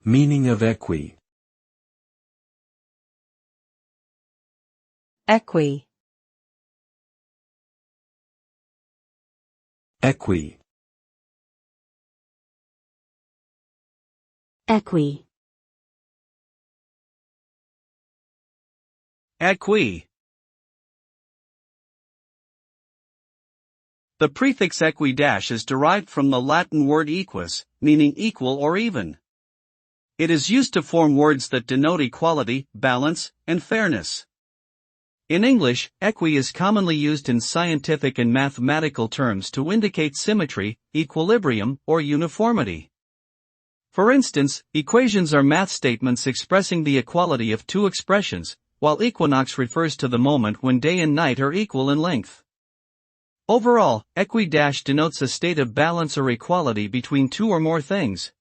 Meaning of equi. Equi. Equi. Equi. Equi. The prefix equi- is derived from the Latin word equus, meaning equal or even. It is used to form words that denote equality, balance, and fairness. In English, equi is commonly used in scientific and mathematical terms to indicate symmetry, equilibrium, or uniformity. For instance, equations are math statements expressing the equality of two expressions, while equinox refers to the moment when day and night are equal in length. Overall, equi- denotes a state of balance or equality between two or more things.